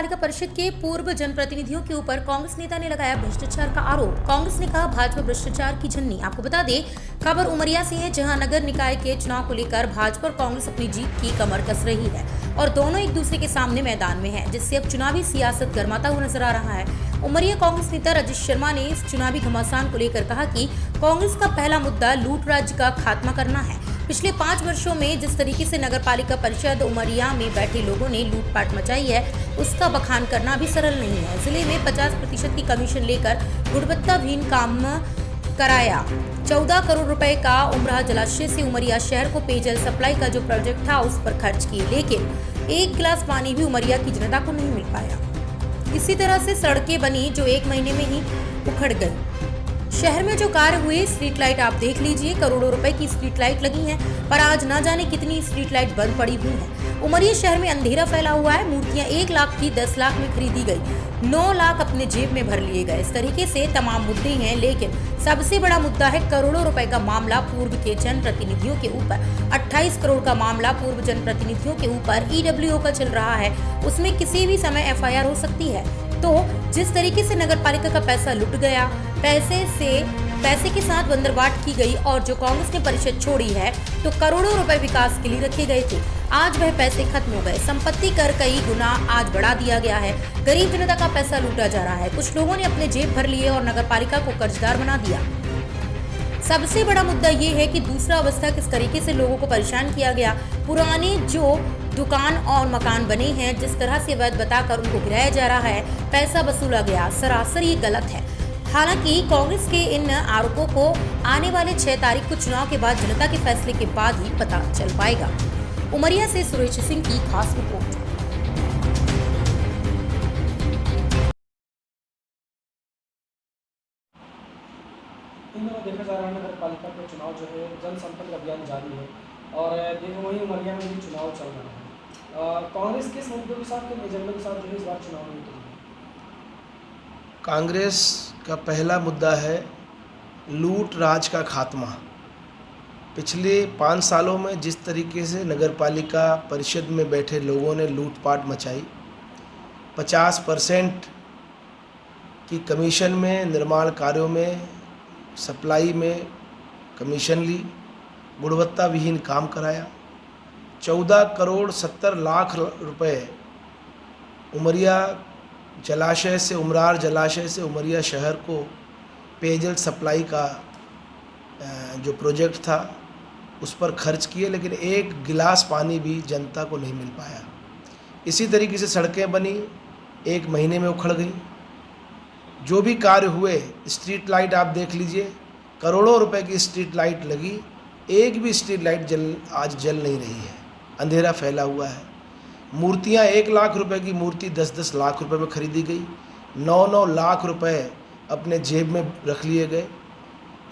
पालिका परिषद के पूर्व जनप्रतिनिधियों के ऊपर कांग्रेस नेता ने लगाया भ्रष्टाचार का आरोप। कांग्रेस ने कहा भाजपा भ्रष्टाचार की झन्नी। आपको बता दें, खबर उमरिया से है, जहां नगर निकाय के चुनाव को लेकर भाजपा और कांग्रेस अपनी जीत की कमर कस रही है और दोनों एक दूसरे के सामने मैदान में है, जिससे अब चुनावी सियासत गर्माता हुआ नजर आ रहा है। उमरिया कांग्रेस नेता राजेश शर्मा ने इस चुनावी घमासान को लेकर कहा कि कांग्रेस का पहला मुद्दा लूट राज्य का खात्मा करना है। पिछले 5 वर्षों में जिस तरीके से नगर पालिका परिषद उमरिया में बैठे लोगों ने लूटपाट मचाई है, उसका बखान करना भी सरल नहीं है। जिले में 50% की कमीशन लेकर गुणवत्ताहीन काम कराया। 14 करोड़ रुपए का उमराह जलाशय से उमरिया शहर को पेयजल सप्लाई का जो प्रोजेक्ट था उस पर खर्च किए, लेकिन एक गिलास पानी भी उमरिया की जनता को नहीं मिल पाया। इसी तरह से सड़कें बनी जो 1 महीने में ही उखड़ गई। शहर में जो कार्य हुए, स्ट्रीट लाइट आप देख लीजिए, करोड़ों रुपए की स्ट्रीट लाइट लगी हैं, पर आज न जाने कितनी स्ट्रीट लाइट बंद पड़ी हुई हैं। उमरिया शहर में अंधेरा फैला हुआ है। मूर्तियां 1 लाख की 10 लाख में खरीदी गई, 9 लाख अपने जेब में भर लिए गए। इस तरीके से तमाम मुद्दे हैं, लेकिन सबसे बड़ा मुद्दा है करोड़ों रुपए का मामला पूर्व के जनप्रतिनिधियों के ऊपर। 28 करोड़ का मामला पूर्व जनप्रतिनिधियों के ऊपर ईडब्ल्यूओ का चल रहा है। उसमें किसी भी समय FIR हो सकती है। तो जिस तरीके से नगर पालिका का पैसा लुट गया, पैसे के साथ बंदरबाट की गई और जो कांग्रेस ने परिषद छोड़ी है, तो करोड़ों रुपए विकास के लिए रखे गए थे, आज वह पैसे खत्म हो गए। संपत्ति कर कई गुना आज बढ़ा दिया गया है। गरीब जनता का पैसा लूटा जा रहा है। कुछ लोगों ने अपने जेब भर लिए और नगर पालिका को कर्जदार बना दिया। सबसे बड़ा मुद्दा ये है कि दूसरा अवस्था किस तरीके से लोगों को परेशान किया गया। पुराने जो दुकान और मकान बने हैं, जिस तरह से वैध बताकर उनको गिराया जा रहा है, पैसा वसूला गया, सरासर ये गलत है। हालांकि कांग्रेस के इन आरोपों को आने वाले 6 तारीख को चुनाव के बाद जनता के फैसले के बाद ही पता चल पाएगा। उमरिया से सुरेश सिंह की खास रिपोर्ट। इन दिनों देखा जा रहा है नगर पालिका का चुनाव जो है जनसंपर्क अभियान जारी है और देखो वहीं उमरिया में भी चुनाव चल रहा है। कांग्रेस किस मुद्दों के साथ, किन एजेंडों के साथ जो है इस बार चुनाव में उतरी है? कांग्रेस का पहला मुद्दा है लूट राज का खात्मा। पिछले 5 सालों में जिस तरीके से नगर पालिका परिषद में बैठे लोगों ने लूटपाट मचाई, 50% की कमीशन में निर्माण कार्यों में, सप्लाई में कमीशन ली, गुणवत्ता विहीन काम कराया, 14 करोड़ 70 लाख रुपए उमरिया जलाशय से, उमरार जलाशय से उमरिया शहर को पेयजल सप्लाई का जो प्रोजेक्ट था उस पर खर्च किए, लेकिन एक गिलास पानी भी जनता को नहीं मिल पाया। इसी तरीके से सड़कें बनी, 1 महीने में उखड़ गई। जो भी कार्य हुए, स्ट्रीट लाइट आप देख लीजिए, करोड़ों रुपए की स्ट्रीट लाइट लगी, एक भी स्ट्रीट लाइट आज जल नहीं रही है, अंधेरा फैला हुआ है। मूर्तियां 1 लाख रुपए की मूर्ति 10-10 लाख रुपए में खरीदी गई, 9-9 लाख रुपए अपने जेब में रख लिए गए।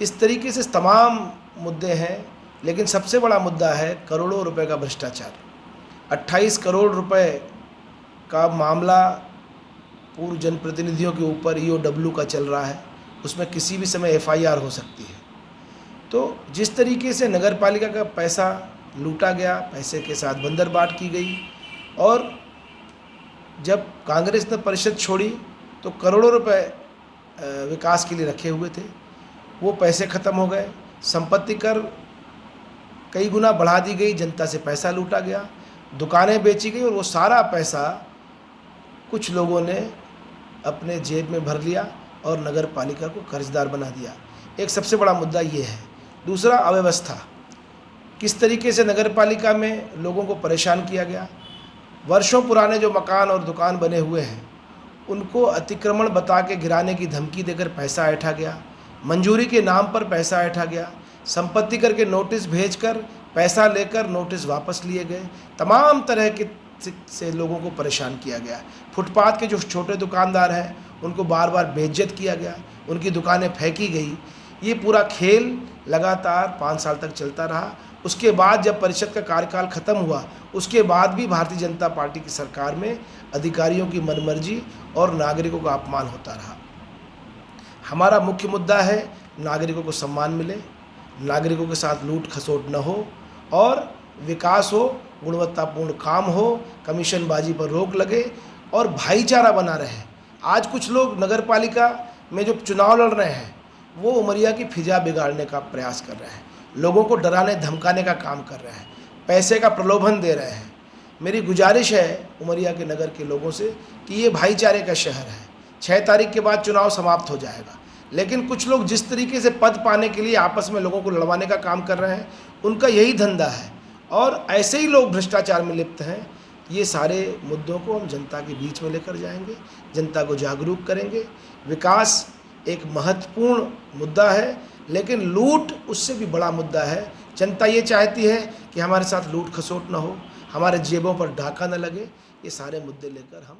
इस तरीके से तमाम मुद्दे हैं, लेकिन सबसे बड़ा मुद्दा है करोड़ों रुपए का भ्रष्टाचार। 28 करोड़ रुपए का मामला पूर्व जनप्रतिनिधियों के ऊपर EOW का चल रहा है, उसमें किसी भी समय FIR हो सकती है। तो जिस तरीके से नगर पालिका का पैसा लूटा गया, पैसे के साथ बंदरबाट की गई, और जब कांग्रेस ने परिषद छोड़ी तो करोड़ों रुपए विकास के लिए रखे हुए थे, वो पैसे ख़त्म हो गए। संपत्ति कर कई गुना बढ़ा दी गई, जनता से पैसा लूटा गया, दुकानें बेची गई और वो सारा पैसा कुछ लोगों ने अपने जेब में भर लिया और नगर पालिका को कर्जदार बना दिया। एक सबसे बड़ा मुद्दा ये है। दूसरा, अव्यवस्था। किस तरीके से नगर पालिका में लोगों को परेशान किया गया। वर्षों पुराने जो मकान और दुकान बने हुए हैं, उनको अतिक्रमण बता के गिराने की धमकी देकर पैसा ऐंठा गया, मंजूरी के नाम पर पैसा ऐंठा गया, संपत्ति करके नोटिस भेजकर पैसा लेकर नोटिस वापस लिए गए। तमाम तरह के से लोगों को परेशान किया गया। फुटपाथ के जो छोटे दुकानदार हैं, उनको बार बार बेइज्जत किया गया, उनकी दुकानें फेंकी गई। ये पूरा खेल लगातार 5 साल तक चलता रहा। उसके बाद जब परिषद का कार्यकाल ख़त्म हुआ, उसके बाद भी भारतीय जनता पार्टी की सरकार में अधिकारियों की मनमर्जी और नागरिकों का अपमान होता रहा। हमारा मुख्य मुद्दा है नागरिकों को सम्मान मिले, नागरिकों के साथ लूट खसोट न हो और विकास हो, गुणवत्तापूर्ण काम हो, कमीशनबाजी पर रोक लगे और भाईचारा बना रहे। आज कुछ लोग नगर पालिका में जो चुनाव लड़ रहे हैं वो उमरिया की फिजा बिगाड़ने का प्रयास कर रहे हैं, लोगों को डराने धमकाने का काम कर रहे हैं, पैसे का प्रलोभन दे रहे हैं। मेरी गुजारिश है उमरिया के नगर के लोगों से कि ये भाईचारे का शहर है। 6 तारीख के बाद चुनाव समाप्त हो जाएगा, लेकिन कुछ लोग जिस तरीके से पद पाने के लिए आपस में लोगों को लड़वाने का काम कर रहे हैं, उनका यही धंधा है और ऐसे ही लोग भ्रष्टाचार में लिप्त हैं। ये सारे मुद्दों को हम जनता के बीच में लेकर जाएंगे, जनता को जागरूक करेंगे। विकास एक महत्वपूर्ण मुद्दा है, लेकिन लूट उससे भी बड़ा मुद्दा है। जनता ये चाहती है कि हमारे साथ लूट खसोट ना हो, हमारे जेबों पर डाका न लगे। ये सारे मुद्दे लेकर हम